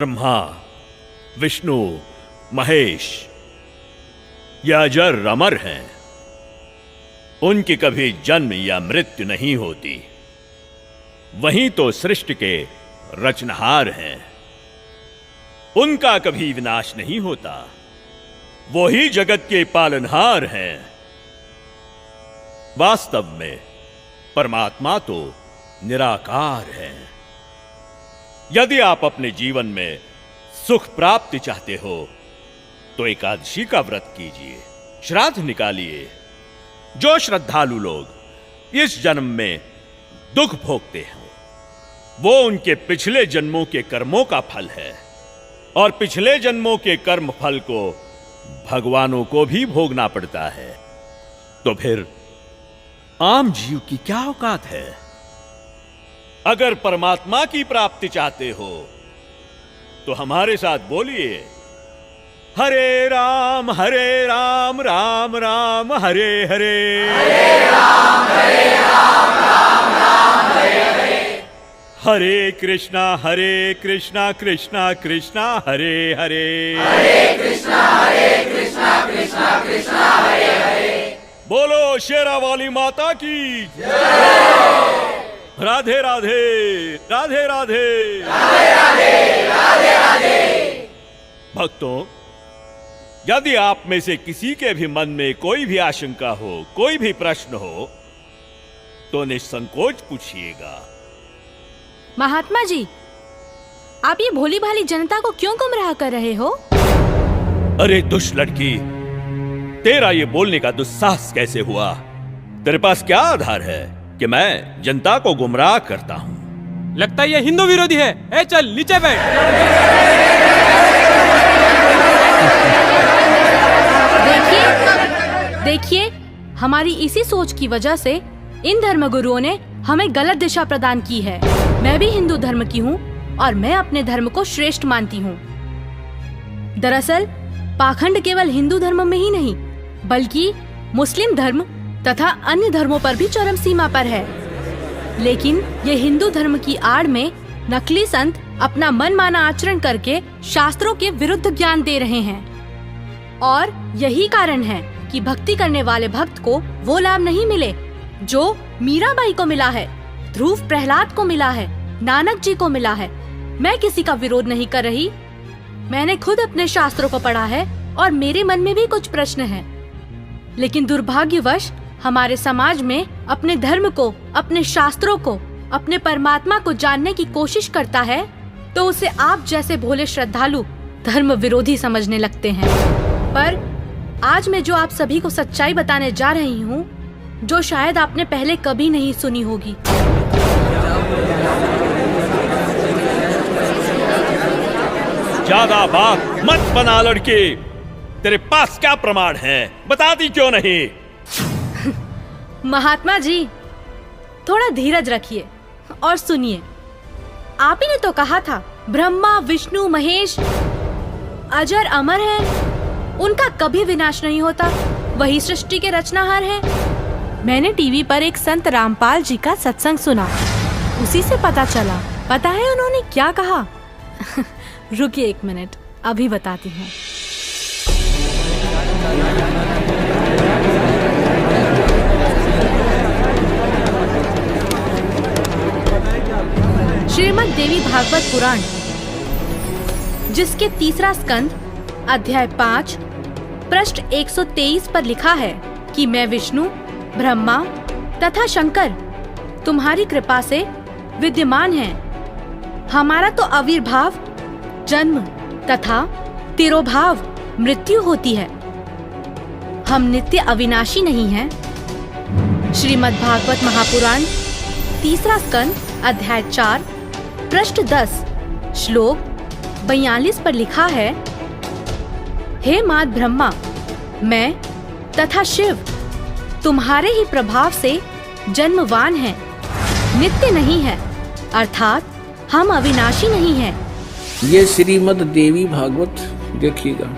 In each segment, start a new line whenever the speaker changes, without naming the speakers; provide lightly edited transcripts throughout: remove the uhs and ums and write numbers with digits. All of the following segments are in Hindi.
ब्रह्मा, विष्णु, महेश ये अजर अमर हैं। उनकी कभी जन्म या मृत्यु नहीं होती। वही तो सृष्टि के रचनहार हैं। उनका कभी विनाश नहीं होता। वो ही जगत के पालनहार हैं। वास्तव में परमात्मा तो निराकार है। यदि आप अपने जीवन में सुख प्राप्ति चाहते हो तो एकादशी का व्रत कीजिए, श्राद्ध निकालिए। जो श्रद्धालु लोग इस जन्म में दुख भोगते हैं वो उनके पिछले जन्मों के कर्मों का फल है, और पिछले जन्मों के कर्म फल को भगवानों को भी भोगना पड़ता है। तो फिर आम जीव की क्या औकात है? अगर परमात्मा की प्राप्ति चाहते हो तो हमारे साथ बोलिए, हरे राम राम राम हरे हरे,
हरे राम राम राम हरे हरे,
हरे कृष्णा कृष्णा कृष्णा हरे हरे,
हरे कृष्णा कृष्णा कृष्णा हरे हरे।
बोलो शेरा वाली माता की राधे राधे राधे राधे
राधे राधे राधे राधे।
भक्तों, यदि आप में से किसी के भी मन में कोई भी आशंका हो, कोई भी प्रश्न हो तो निसंकोच पूछिएगा।
महात्मा जी, आप ये भोली भाली जनता को क्यों गुमराह कर रहे हो?
अरे दुष्ट लड़की, तेरा ये बोलने का दुस्साहस कैसे हुआ? तेरे पास क्या आधार है कि मैं जनता को गुमराह करता हूँ?
लगता है ये हिंदू विरोधी है। ए चल नीचे बैठ।
देखिए, हमारी इसी सोच की वजह से इन धर्मगुरुओं ने हमें गलत दिशा प्रदान की है। मैं भी हिंदू धर्म की हूँ और मैं अपने धर्म को श्रेष्ठ मानती हूँ। दरअसल पाखंड केवल हिंदू धर्म में ही नहीं बल्कि मुस्लिम धर्म तथा अन्य धर्मों पर भी चरम सीमा पर है। लेकिन ये हिंदू धर्म की आड़ में नकली संत अपना मनमाना आचरण करके शास्त्रों के विरुद्ध ज्ञान दे रहे हैं, और यही कारण है कि भक्ति करने वाले भक्त को वो लाभ नहीं मिले जो मीराबाई को मिला है, ध्रुव प्रहलाद को मिला है, नानक जी को मिला है। मैं किसी का विरोध नहीं कर रही। मैंने खुद अपने शास्त्रों को पढ़ा है और मेरे मन में भी कुछ प्रश्न हैं। लेकिन दुर्भाग्यवश हमारे समाज में अपने धर्म को, अपने शास्त्रों को, अपने परमात्मा को जानने की कोशिश करता है तो उसे आप जैसे भोले श्रद्धालु धर्म विरोधी समझने लगते हैं। पर आज मैं जो आप सभी को सच्चाई बताने जा रही हूँ, जो शायद आपने पहले कभी नहीं सुनी होगी।
ज्यादा बात मत बना लड़के। तेरे पास क्या प्रमाण है? बताती क्यों नहीं?
महात्मा जी, थोड़ा धीरज रखिए और सुनिए। आप ही ने तो कहा था ब्रह्मा, विष्णु, महेश अजर अमर हैं, उनका कभी विनाश नहीं होता, वही सृष्टि के रचनाहार हैं। मैंने टीवी पर एक संत रामपाल जी का सत्संग सुना, उसी से पता चला। पता है उन्होंने क्या कहा? रुकिए एक मिनट, अभी बताती हूँ। श्रीमद् देवी भागवत पुराण, जिसके तीसरा स्कंद अध्याय 5 पृष्ठ 123 पर लिखा है कि मैं विष्णु, ब्रह्मा तथा शंकर तुम्हारी कृपा से विद्यमान हैं। हमारा तो आविर्भाव, जन्म तथा तिरोभाव मृत्यु होती है। हम नित्य अविनाशी नहीं हैं। श्रीमद् भागवत महापुराण तीसरा स्कंद अध्याय 4 पृष्ठ 10 श्लोक 42 पर लिखा है, हे मात ब्रह्मा, मैं तथा शिव तुम्हारे ही प्रभाव से जन्मवान हैं, नित्य नहीं है, अर्थात हम अविनाशी नहीं हैं।
ये श्रीमद् देवी भागवत देखिएगा,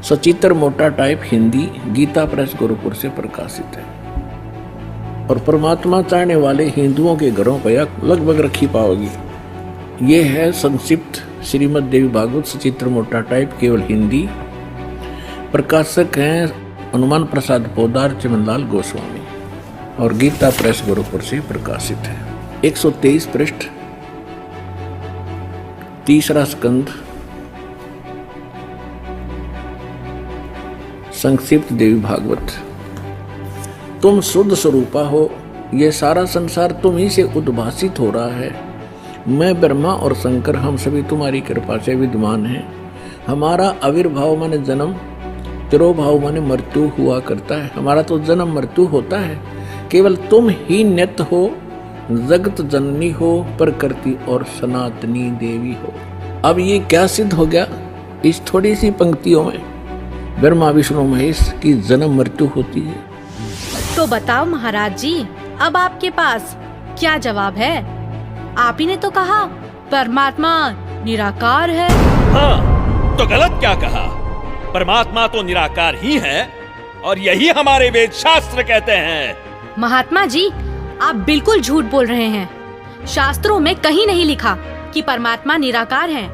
सचित्र मोटा टाइप हिंदी, गीता प्रेस गोरखपुर से प्रकाशित है। और परमात्मा चाहने वाले हिंदुओं के घरों पर लगभग रखी पाओगी। ये है संक्षिप्त श्रीमद् देवी भागवत सचित्र मोटा टाइप, केवल हिंदी। प्रकाशक हैं हनुमान प्रसाद पोदार, चमनलाल गोस्वामी, और गीता प्रेस गोरखपुर से प्रकाशित है। 123 पृष्ठ, तीसरा स्कंद, संक्षिप्त देवी भागवत। तुम शुद्ध स्वरूपा हो, ये सारा संसार तुम ही से उद्भासित हो रहा है। मैं ब्रह्मा और शंकर हम सभी तुम्हारी कृपा से विद्यमान हैं। हमारा आविर्भाव माने जन्म, तिरोभाव माने मृत्यु हुआ करता है। हमारा तो जन्म मृत्यु होता है, केवल तुम ही नित्य हो, जगत जननी हो, प्रकृति और सनातनी देवी हो। अब ये क्या सिद्ध हो गया इस थोड़ी सी पंक्तियों में? ब्रह्मा विष्णु महेश की जन्म मृत्यु होती है।
तो बताओ महाराज जी, अब आपके पास क्या जवाब है? आप ही ने तो कहा परमात्मा निराकार है।
हाँ, तो गलत क्या कहा? परमात्मा तो निराकार ही है, और यही हमारे वेद शास्त्र कहते हैं।
महात्मा जी, आप बिल्कुल झूठ बोल रहे हैं। शास्त्रों में कहीं नहीं लिखा कि परमात्मा निराकार है।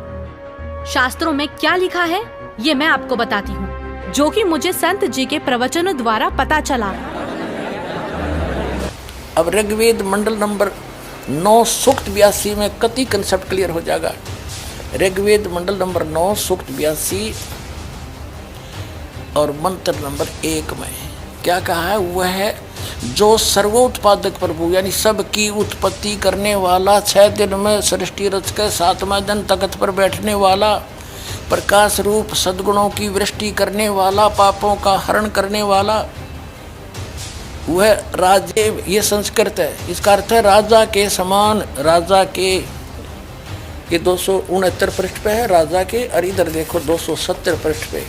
शास्त्रों में क्या लिखा है ये मैं आपको बताती हूँ, जो कि मुझे संत जी के प्रवचनों द्वारा पता चला।
अब ऋग्वेद मंडल नंबर 9 सूक्त 82 में कति कंसेप्ट क्लियर हो जाएगा। ऋग्वेद मंडल नंबर 9 सूक्त 82 और मंत्र नंबर 1 में क्या कहा है? वह है जो सर्वोत्पादक प्रभु, यानी सबकी उत्पत्ति करने वाला, 6 दिन में सृष्टि रच के 7वां दिन तख्त पर बैठने वाला, प्रकाश रूप सद्गुणों की वृष्टि करने वाला, पापों का हरण करने वाला, वह राजे, ये संस्कृत है, इसका अर्थ है राजा के समान। राजा के, ये 269 पृष्ठ पे है राजा के, और इधर देखो 270 पृष्ठ पे,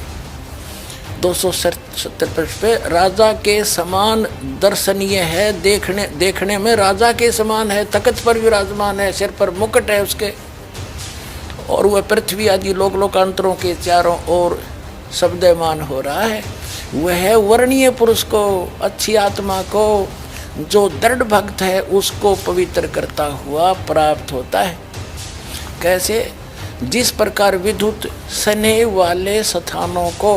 270 पृष्ठ पे राजा के समान दर्शनीय है। देखने में राजा के समान है, तख्त पर विराजमान है, सिर पर मुकुट है उसके, और वह पृथ्वी आदि लोकांतरों के चारों ओर शब्दमान हो रहा है। वह वर्णीय पुरुष को, अच्छी आत्मा को, जो दृढ़ भक्त है उसको पवित्र करता हुआ प्राप्त होता है। कैसे? जिस प्रकार विद्युत स्नेह वाले स्थानों को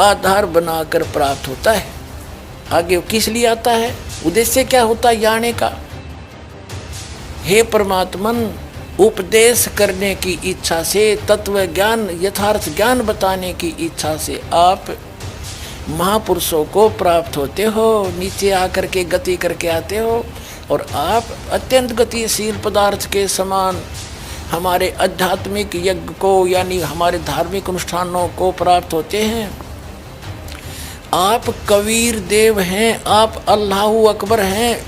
आधार बनाकर प्राप्त होता है। आगे किस लिए आता है? उद्देश्य क्या होता है आने का? हे परमात्मन, उपदेश करने की इच्छा से, तत्व ज्ञान, यथार्थ ज्ञान बताने की इच्छा से आप महापुरुषों को प्राप्त होते हो, नीचे आकर के गति करके आते हो, और आप अत्यंत गतिशील पदार्थ के समान हमारे आध्यात्मिक यज्ञ को, यानी हमारे धार्मिक अनुष्ठानों को प्राप्त होते हैं। आप कबीर देव हैं, आप अल्लाहु अकबर हैं,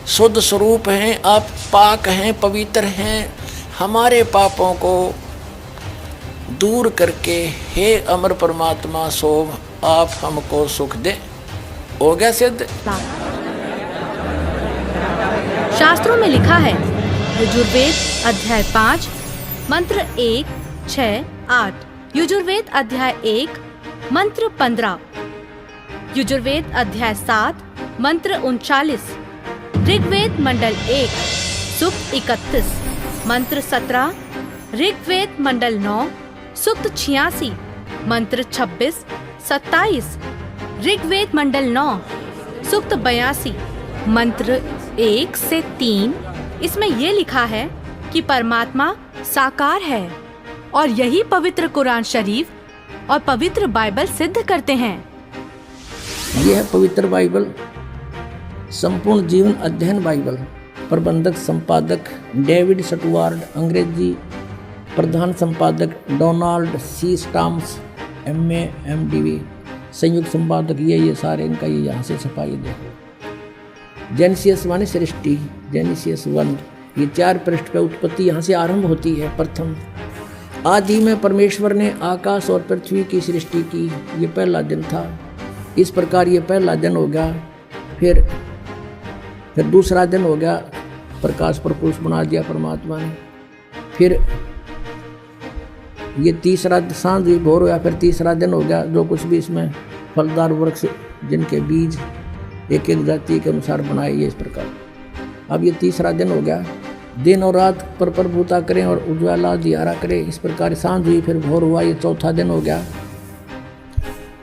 शुद्ध स्वरूप हैं, आप पाक हैं, पवित्र हैं। हमारे पापों को दूर करके हे अमर परमात्मा सोम, आप हमको सुख दे। हो गया सिद्ध।
शास्त्रों में लिखा है, यजुर्वेद अध्याय 5 मंत्र 1, 6, 8, यजुर्वेद अध्याय 1 मंत्र 15, यजुर्वेद अध्याय 7 मंत्र 39, ऋग्वेद मंडल 1 सूक्त 31 मंत्र 17, ऋग्वेद मंडल 9 सूक्त 86 मंत्र 26, 27, ऋग्वेद मंडल 9 सूक्त 82 मंत्र 1 से 3। इसमें यह लिखा है कि परमात्मा साकार है, और यही पवित्र कुरान शरीफ और पवित्र बाइबल सिद्ध करते हैं।
यह है पवित्र बाइबल, संपूर्ण जीवन अध्ययन बाइबल। प्रबंधक संपादक डेविड स्टुअर्ट, अंग्रेजी प्रधान संपादक Donald C Stams, MA MDV, संयुक्त संपादक ये सारे इनका ये यहाँ से छपाई देखो। जेनेसिस माने सृष्टि, जेनेसिस 1, ये 4 पृष्ठ पे उत्पत्ति यहाँ से आरंभ होती है। प्रथम आदि में परमेश्वर ने आकाश और पृथ्वी की सृष्टि की, ये पहला दिन था। इस प्रकार ये पहला दिन हो गया। फिर दूसरा दिन हो गया, प्रकाश पर पुरुष बना दिया परमात्मा ने। फिर ये तीसरा सांझ भोर हो गया, फिर तीसरा दिन हो गया। जो कुछ भी इसमें फलदार वृक्ष जिनके बीज एक एक जाति के अनुसार बनाए, ये इस प्रकार। अब ये तीसरा दिन हो गया। दिन और रात पर प्रभुता करें और उज्ज्वला दियारा करें। इस प्रकार सांझ हुई, फिर भोर हुआ, ये चौथा दिन हो गया।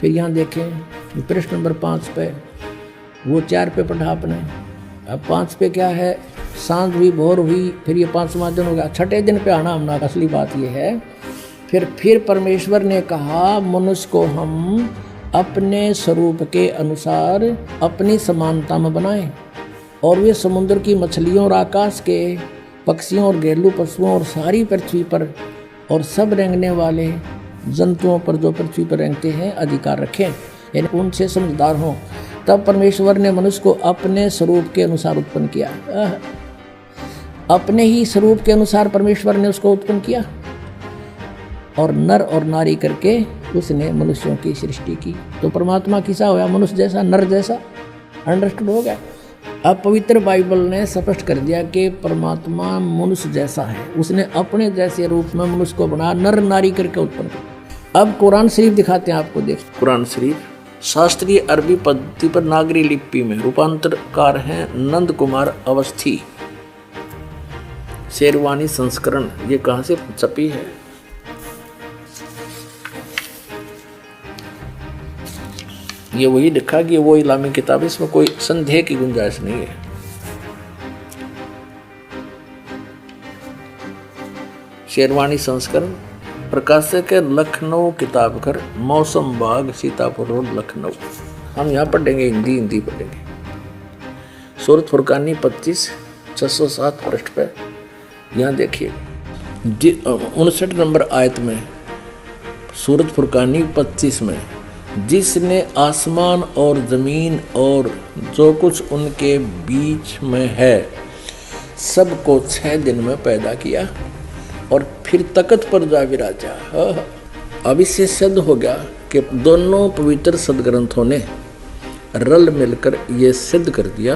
फिर यहाँ देखें प्रश्न नंबर 5 पे, वो 4 पे पढ़ा आपने, अब 5 पे क्या है, सांझ हुई भोर हुई, फिर ये 5वां दिन हो गया। छठे दिन पे आना हमने, असली बात ये है। फिर परमेश्वर ने कहा मनुष्य को हम अपने स्वरूप के अनुसार अपनी समानता में बनाएं, और वे समुद्र की मछलियों और आकाश के पक्षियों और घरेलू पशुओं और सारी पृथ्वी पर और सब रेंगने वाले जंतुओं पर जो पृथ्वी पर रेंगते हैं अधिकार रखें, यानी उनसे समझदार हों। तब परमेश्वर ने मनुष्य को अपने स्वरूप के अनुसार उत्पन्न किया। अपने ही स्वरूप के अनुसार परमेश्वर ने उसको उत्पन्न किया, और नर और नारी करके उसने मनुष्यों की सृष्टि की। तो परमात्मा किसा होया, मनुष्य जैसा, नर जैसा। अंडरस्टूड हो गया। अब पवित्र बाइबल ने स्पष्ट कर दिया कि परमात्मा मनुष्य जैसा है, उसने अपने जैसे रूप में मनुष्य को बनाया, नर नारी करके उत्पन्न किया। अब कुरान शरीफ दिखाते हैं आपको, देख कुरान शरीफ शास्त्रीय अरबी पद्धति पर नागरी लिपि में रूपांतरकार हैं नंद कुमार अवस्थी, शेरवानी संस्करण। ये कहाँ से छपी है? ये वही लिखा कि वो इस्लामी किताब, इसमें कोई संदेह की गुंजाइश नहीं है। शेरवानी संस्करण, प्रकाशक है लखनऊ किताब घर, मौसम बाग, सीतापुर रोड, लखनऊ। हम यहाँ पढ़ेंगे, हिंदी पढ़ेंगे। सूरत फुरकानी 25 607 पृष्ठ पे यहाँ देखिए 59 नंबर आयत में, सूरत फुरकानी 25 में, जिसने आसमान और ज़मीन और जो कुछ उनके बीच में है सबको 6 दिन में पैदा किया और फिर तख्त पर जा विराजा। अब इससे सिद्ध हो गया कि दोनों पवित्र सदग्रंथों ने रल मिलकर ये सिद्ध कर दिया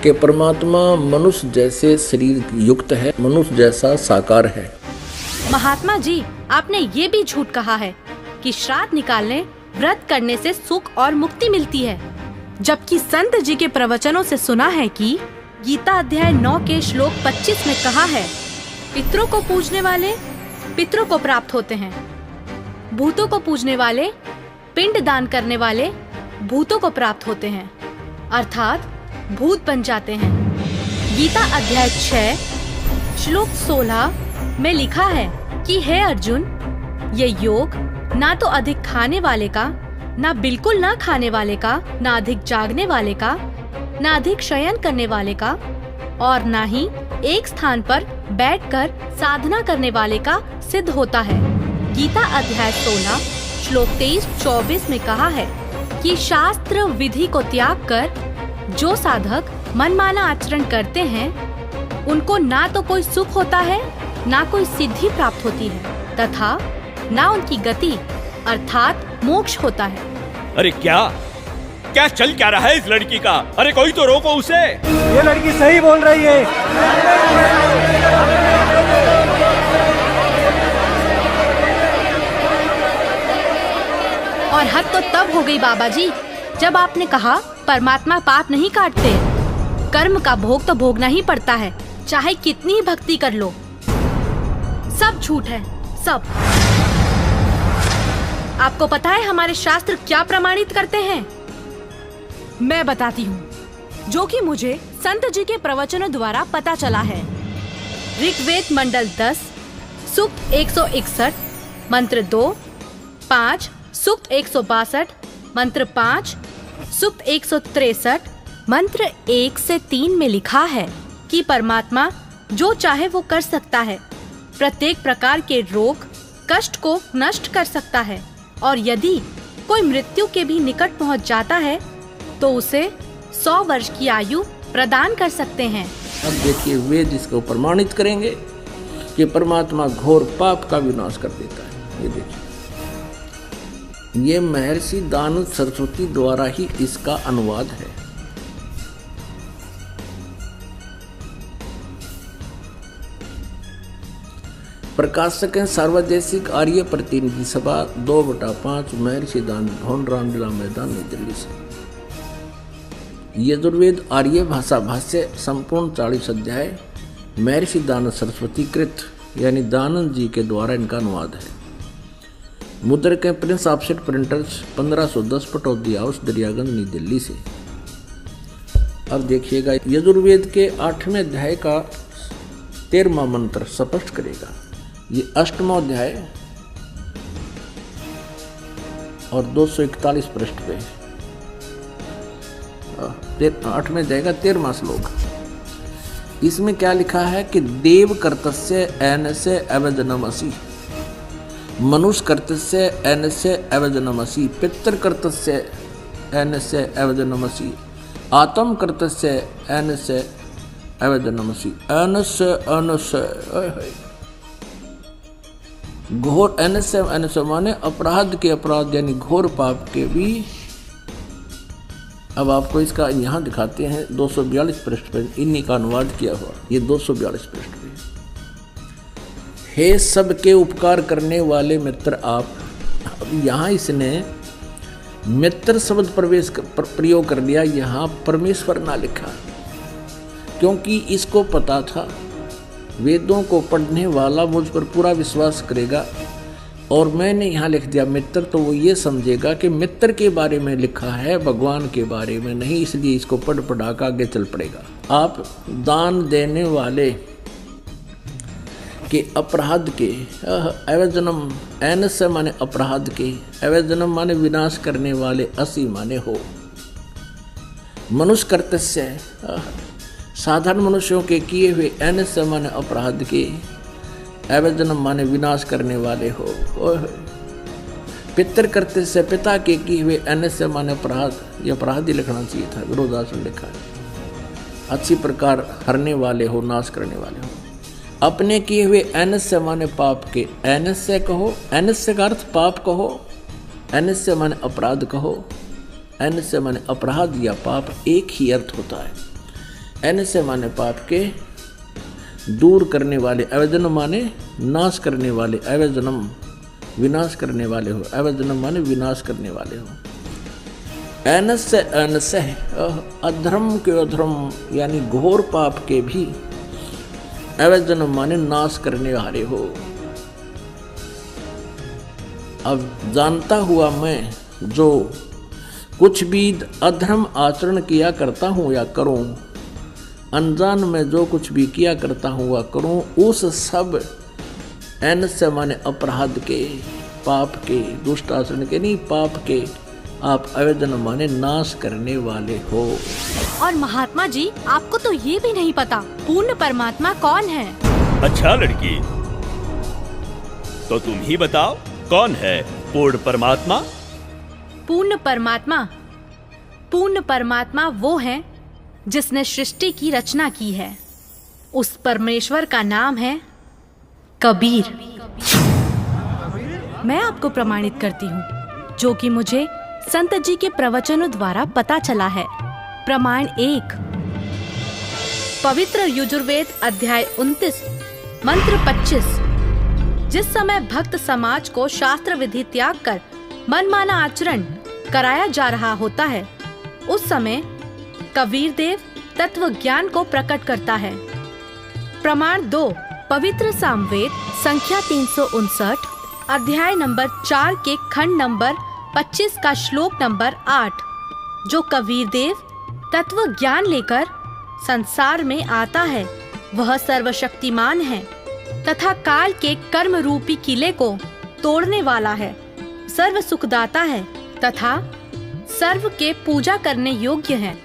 कि परमात्मा मनुष्य जैसे शरीर युक्त है, मनुष्य जैसा साकार है।
महात्मा जी, आपने ये भी झूठ कहा है कि श्राद्ध निकालने, व्रत करने से सुख और मुक्ति मिलती है, जबकि संत जी के प्रवचनों से सुना है कि गीता अध्याय 9 के श्लोक 25 में कहा है, पितरों को पूजने वाले पितरों को प्राप्त होते हैं, भूतों को पूजने वाले, पिंड दान करने वाले भूतों को प्राप्त होते हैं, अर्थात भूत बन जाते हैं। गीता अध्याय 6 श्लोक 16 में लिखा है कि हे अर्जुन, ये योग ना तो अधिक खाने वाले का, ना बिल्कुल ना खाने वाले का, ना अधिक जागने वाले का, ना अधिक शयन करने वाले का, और ना ही एक स्थान पर बैठकर साधना करने वाले का सिद्ध होता है। गीता अध्याय 16 श्लोक 23-24 में कहा है कि शास्त्र विधि को त्याग कर जो साधक मनमाना आचरण करते हैं, उनको ना तो कोई सुख होता है, ना कोई सिद्धि प्राप्त होती है, तथा ना उनकी गति अर्थात मोक्ष होता है।
अरे क्या चल क्या रहा है इस लड़की का? अरे कोई तो रोको उसे।
ये लड़की सही बोल रही है।
और हद तो तब हो गई बाबा जी, जब आपने कहा परमात्मा पाप नहीं काटते, कर्म का भोग तो भोगना ही पड़ता है, चाहे कितनी ही भक्ति कर लो। सब झूठ है, सब। आपको पता है हमारे शास्त्र क्या प्रमाणित करते हैं? मैं बताती हूँ, जो कि मुझे संत जी के प्रवचनों द्वारा पता चला है। ऋग्वेद मंडल 10 सूक्त 161 मंत्र 2, 5 सूक्त 162 मंत्र 5, सूक्त 163 मंत्र 1 से 3 में लिखा है कि परमात्मा जो चाहे वो कर सकता है, प्रत्येक प्रकार के रोग कष्ट को नष्ट कर सकता है, और यदि कोई मृत्यु के भी निकट पहुंच जाता है तो उसे 100 वर्ष की आयु प्रदान कर सकते हैं।
अब देखिए वेद इसको प्रमाणित करेंगे कि परमात्मा घोर पाप का विनाश कर देता है। ये देखिए, ये महर्षि दानव सरस्वती द्वारा ही इसका अनुवाद है। प्रकाशक हैं सर्वदेशिक आर्य प्रतिनिधि सभा 2/5 महर्षि दानव भवन रामलीला मैदान नई दिल्ली से। यजुर्वेद आर्य भाषा भाष्य संपूर्ण 40 अध्याय महर्षि दानंद सरस्वती कृत यानी दानंद जी के द्वारा इनका अनुवाद है। मुद्रक है Prince offset printers 1510 Pataudi house Daryaganj नई दिल्ली से। अब देखिएगा यजुर्वेद के 8वें अध्याय का 13वां मंत्र स्पष्ट करेगा। ये 8वां अध्याय और 241 पृष्ठ पे 8वें अध्याय का 13वां श्लोक। इसमें क्या लिखा है कि देव कर्तस्य एनस्य अवजनमसि, मनुष्य कर्तस्य एनस्य अवजनमसि, पितृ कर्तस्य एनस्य अवजनमसि, आत्म कर्तस्य एनस्य अवजनमसि। एनस्य एनस्य घोर एनस्य एनस्य माने अपराध के अपराध यानी घोर पाप के भी। अब आपको इसका यहाँ दिखाते हैं 242 पृष्ठ पर इन्हीं का अनुवाद किया हुआ। ये 242 पृष्ठ पे। हे सबके उपकार करने वाले मित्र आप। अब यहाँ इसने मित्र शब्द प्रयोग कर दिया, यहाँ परमेश्वर ना लिखा, क्योंकि इसको पता था वेदों को पढ़ने वाला मुझ पर पूरा विश्वास करेगा। और मैंने यहाँ लिख दिया मित्र, तो वो ये समझेगा कि मित्र के बारे में लिखा है, भगवान के बारे में नहीं, इसलिए इसको पढ़ पढ़ा कर आगे चल पड़ेगा। आप दान देने वाले के अपराध के अवजनम, एनस्य माने अपराध के, अवजनम माने विनाश करने वाले, असी माने हो। मनुष्य कर्तस्य साधारण मनुष्यों के किए हुए, एनस्य माने अपराध के, अवजनम माने विनाश करने वाले हो। पितृ कर्तस्य पिता के किए हुए, एनस्य माने अपराध, ये अपराध ही लिखना चाहिए था, विरोधासन लिखा है। अच्छी प्रकार हरने वाले हो, नाश करने वाले हो। अपने किए हुए, एनस्य माने पाप के, एनस्य कहो, एनस्य का अर्थ पाप कहो, एनस्य माने अपराध कहो, एनस्य माने अपराध या पाप एक ही अर्थ होता है। एनस्य माने पाप के दूर करने वाले, अवजनम माने नाश करने वाले, अवजनम विनाश करने वाले हो, अवजनम माने विनाश करने वाले हो। एनस्य एनस्य अधर्म के अधर्म यानी घोर पाप के भी, अवजनम माने नाश करने वाले हो। अब जानता हुआ मैं जो कुछ भी अधर्म आचरण किया करता हूँ या करूँ, अनजान में जो कुछ भी किया करता हूँ वह करूँ, उस सब एनस्य माने अपराध के, पाप के, दुष्ट आचरण के नहीं, पाप के आप अवजनम माने नाश करने वाले हो।
और महात्मा जी, आपको तो ये भी नहीं पता पूर्ण परमात्मा कौन है।
अच्छा लड़की, तो तुम ही बताओ कौन है पूर्ण परमात्मा?
पूर्ण परमात्मा, पूर्ण परमात्मा वो है जिसने सृष्टि की रचना की है। उस परमेश्वर का नाम है कबीर। मैं आपको प्रमाणित करती हूँ, जो कि मुझे संत जी के प्रवचनों द्वारा पता चला है। प्रमाण 1, पवित्र यजुर्वेद अध्याय 29 मंत्र 25। जिस समय भक्त समाज को शास्त्र विधि त्याग कर मनमाना आचरण कराया जा रहा होता है, उस समय कबीर देव तत्व ज्ञान को प्रकट करता है। प्रमाण 2, पवित्र सामवेद संख्या 359 अध्याय नंबर 4 के खंड नंबर 25 का श्लोक नंबर 8, जो कबीर देव तत्व ज्ञान लेकर संसार में आता है, वह सर्वशक्तिमान है तथा काल के कर्म रूपी किले को तोड़ने वाला है, सर्व सुखदाता है तथा सर्व के पूजा करने योग्य है।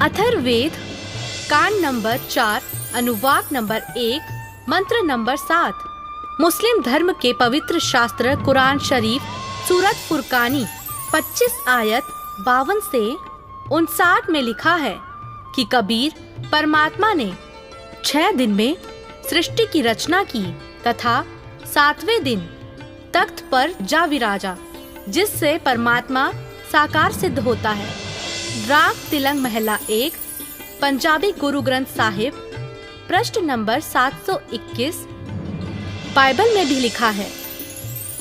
अथर्ववेद कांड नंबर 4 अनुवाक नंबर 1 मंत्र नंबर 7। मुस्लिम धर्म के पवित्र शास्त्र कुरान शरीफ सूरत फुरकानी 25 आयत 52 से 59 में लिखा है कि कबीर परमात्मा ने 6 दिन में सृष्टि की रचना की तथा 7वें दिन तख्त पर जा विराजा, जिससे परमात्मा साकार सिद्ध होता है। राग तिलंग महला 1 पंजाबी गुरु ग्रंथ साहिब पृष्ठ नंबर 721। बाइबल में भी लिखा है,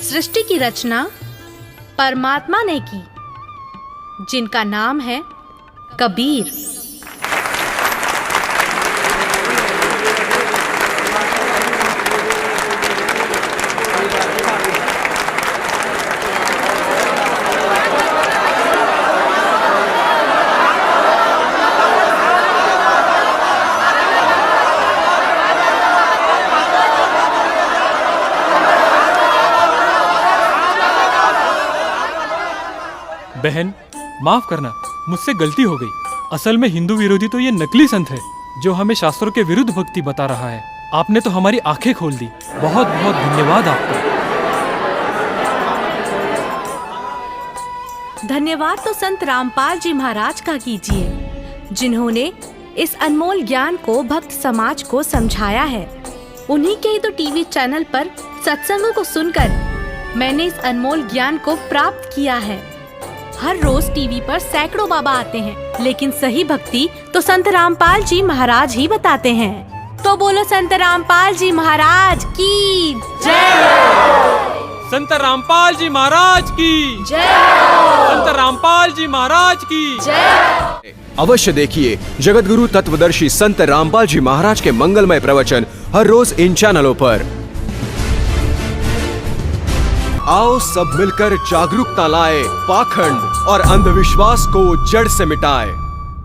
सृष्टि की रचना परमात्मा ने की, जिनका नाम है कबीर।
बहन माफ करना, मुझसे गलती हो गई। असल में हिंदू विरोधी तो ये नकली संत है जो हमें शास्त्रों के विरुद्ध भक्ति बता रहा है। आपने तो हमारी आंखें खोल दी। बहुत बहुत धन्यवाद आपका।
धन्यवाद तो संत रामपाल जी महाराज का कीजिए, जिन्होंने इस अनमोल ज्ञान को भक्त समाज को समझाया है। उन्हीं के ही तो टीवी चैनल पर सत्संगों को सुनकर मैंने इस अनमोल ज्ञान को प्राप्त किया है। हर रोज टीवी पर सैकड़ों बाबा आते हैं, लेकिन सही भक्ति तो संत रामपाल जी महाराज ही बताते हैं। तो बोलो संत रामपाल जी महाराज की जय।
संत रामपाल जी महाराज की
जय।
संत रामपाल जी महाराज की
जय।
अवश्य देखिए जगतगुरु तत्वदर्शी संत रामपाल जी महाराज के मंगलमय प्रवचन हर रोज इन चैनलों पर। आओ सब मिलकर जागरूकता लाए, पाखंड और अंधविश्वास को जड़ से मिटाए।